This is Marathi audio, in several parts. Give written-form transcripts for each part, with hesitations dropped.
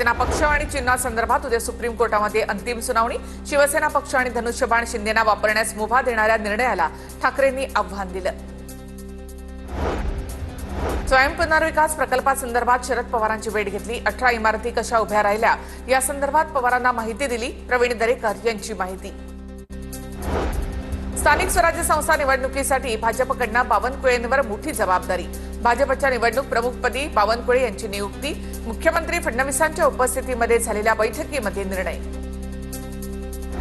शिवसेना पक्ष आणि चिन्हासंदर्भात उद्या सुप्रीम कोर्टामध्ये अंतिम सुनावणी। शिवसेना पक्ष आणि धनुष्यबाण शिंदेना वापरण्यास मुभा देणाऱ्या निर्णयाला ठाकरेंनी आव्हान दिलं। स्वयं पुनर्विकास प्रकल्पासंदर्भात शरद पवारांची भेट घेतली। 18 इमारती कशा उभ्या राहिल्या या संदर्भात पवारांना माहिती दिली। प्रवीण दरेकर यांची माहिती। स्थानिक स्वराज्य संस्था निवडणुकीसाठी भाजपकडून बावनकुळेंवर मोठी जबाबदारी। भाजपच्या निवडणूक प्रमुखपदी बावनकुळे यांची नियुक्ती। मुख्यमंत्री फडणवीसांच्या उपस्थितीमध्ये झालेल्या बैठकीमध्ये निर्णय।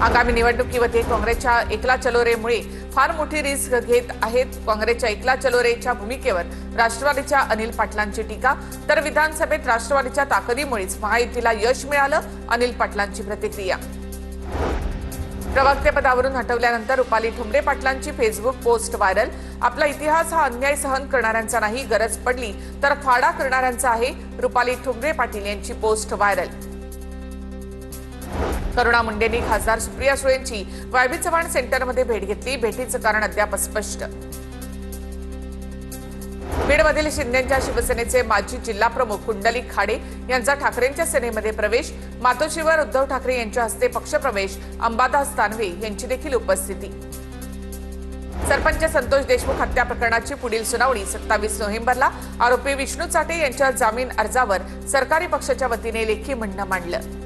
आगामी निवडणुकीमध्ये काँग्रेसच्या एकला चलो रेमुळे फार मोठी रिस्क घेत आहेत। काँग्रेसच्या एकला चलो रेच्या भूमिकेवर राष्ट्रवादीच्या अनिल पाटलांची टीका, तर विधानसभेत राष्ट्रवादीच्या ताकदीमुळेच महायुतीला यश मिळालं, अनिल पाटलांची प्रतिक्रिया। प्रवक्तेपदावरून हटवल्यानंतर रुपाली ठुमरे पाटलांची फेसबुक पोस्ट व्हायरल। आपला इतिहास हा अन्याय सहन करणाऱ्यांचा नाही, गरज पडली तर फाडा करणाऱ्यांचा आहे। रुपाली ठुमरे पाटील यांची पोस्ट व्हायरल। करुणा मुंडेंनी खासदार सुप्रिया सुळेंची वायबी चव्हाण सेंटरमध्ये भेट घेतली। भेटीचं कारण अद्याप अस्पष्ट। बीडमधील शिंदेच्या शिवसेनेचे माजी जिल्हाप्रमुख कुंडलिक खाडे यांचा ठाकरेंच्या सेनेमध्ये प्रवेश। मातोश्रीवर उद्धव ठाकरे यांच्या हस्ते पक्षप्रवेश। अंबादास दानवे यांची देखील उपस्थिती। सरपंच संतोष देशमुख हत्या प्रकरणाची पुढील सुनावणी 27 नोव्हेंबरला। आरोपी विष्णू चाटे यांच्या जामीन अर्जावर सरकारी पक्षाच्या वतीने लेखी म्हणणं मांडलं।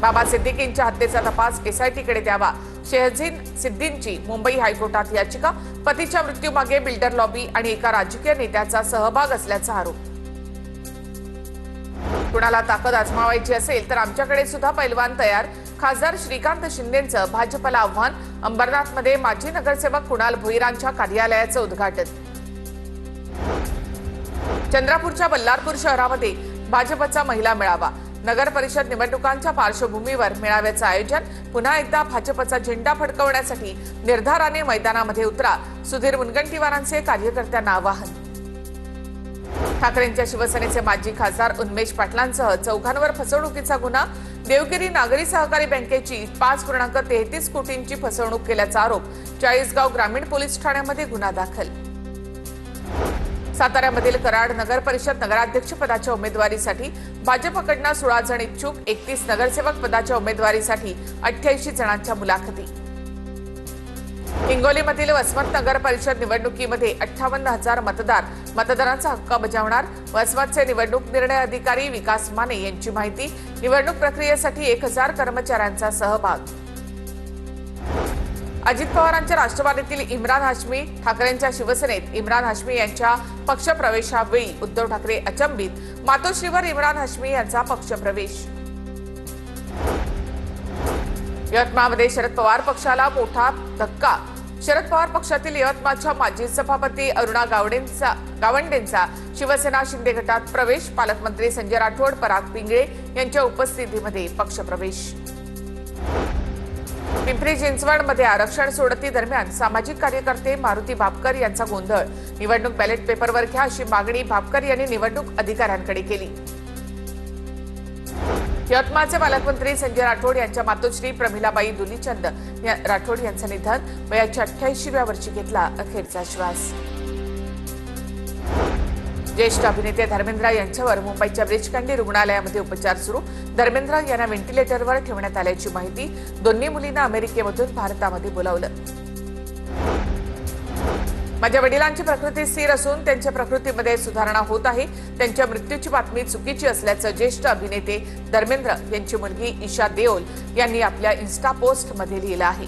बाबा सिद्दीकींच्या हत्येचा तपास एसआयटीकडे द्यावा। शेहजीन सिद्दींची मुंबई हायकोर्टात याचिका। पतीच्या मृत्यूमागे बिल्डर लॉबी आणि एका राजकीय नेत्याचा सहभाग असल्याचा आरोप। कुणाला ताकद आजमावायची असेल तर आमच्याकडे सुद्धा पैलवान तयार। खासदार श्रीकांत शिंदेंचं भाजपला आव्हान। अंबरनाथमध्ये माजी नगरसेवक कुणाल भोईरांच्या कार्यालयाचं उद्घाटन। चंद्रपूरच्या बल्लारपूर शहरामध्ये भाजपचा महिला मेळावा। नगर परिषद निवडणुकांच्या पार्श्वभूमीवर मेळाव्याचं आयोजन। पुन्हा एकदा भाजपचा झेंडा फडकवण्यासाठी निर्धाराने मैदानामध्ये उतरा, सुधीर मुनगंटीवारांचे कार्यकर्त्यांना आवाहन। ठाकरेंच्या शिवसेनेचे माजी खासदार उन्मेष पाटलांसह चौघांवर फसवणुकीचा गुन्हा। देवगिरी नागरी सहकारी बँकेची 5.33 कोटींची फसवणूक केल्याचा आरोप। चाळीसगाव ग्रामीण पोलीस ठाण्यामध्ये गुन्हा दाखल। साताऱ्यामधील कराड नगर परिषद नगराध्यक्ष पदाच्या उमेदवारीसाठी भाजपकडून 16 जण इच्छुक। 31 नगरसेवक पदाच्या उमेदवारीसाठी 88 जणांच्या मुलाखती। हिंगोलीमधील वसमत नगर परिषद निवडणुकीमध्ये 58,000 मतदार मतदानाचा हक्क बजावणार। वसमतचे निवडणूक निर्णय अधिकारी विकास माने यांची माहिती। निवडणूक प्रक्रियेसाठी 1000 कर्मचाऱ्यांचा सहभाग। अजित पवारांच्या राष्ट्रवादीतील इम्रान हाशमी ठाकरेंच्या शिवसेनेत। इम्रान हाशमी यांच्या पक्षप्रवेशावेळी उद्धव ठाकरे अचंबित। मातोश्रीवर इम्रान हाशमी यांचा पक्षप्रवेश। यवतमाळमध्ये शरद पवार पक्षाला मोठा धक्का। शरद पवार पक्षातील यवतमाळच्या माजी सभापती अरुणा गावंडेंचा शिवसेना शिंदे गटात प्रवेश। पालकमंत्री संजय राठोड पराग पिंगळे यांच्या उपस्थितीमध्ये पक्षप्रवेश। पिंपरी चिंचवडमध्ये आरक्षण सोडती दरम्यान सामाजिक कार्यकर्ते मारुती भापकर यांचा गोंधळ। निवडणूक बॅलेट पेपरवर घ्या अशी मागणी भापकर यांनी निवडणूक अधिकाऱ्यांकडे केली। यवतमाळचे पालकमंत्री संजय राठोड यांच्या मातोश्री प्रमिलाबाई दुलीचंद राठोड यांचं निधन। वयाच्या 88व्या वर्षी घेतला अखेरचा श्वास। ज्येष्ठ अभिनेते धर्मेंद्र यांच्यावर मुंबईच्या ब्रीचकँडी रुग्णालयामध्ये उपचार सुरू। धर्मेंद्र यांना व्हेंटिलेटरवर ठेवण्यात आल्याची माहिती। दोन्ही मुलींना अमेरिकेमधून भारतामध्ये बोलावलं। माझ्या वडिलांची प्रकृती स्थिर असून त्यांच्या प्रकृतीमध्ये सुधारणा होत आहे। त्यांच्या मृत्यूची बातमी चुकीची असल्याचं ज्येष्ठ अभिनेते धर्मेंद्र यांची मुलगी ईशा देओल यांनी आपल्या इन्स्टा पोस्टमध्ये लिहिलं आहे।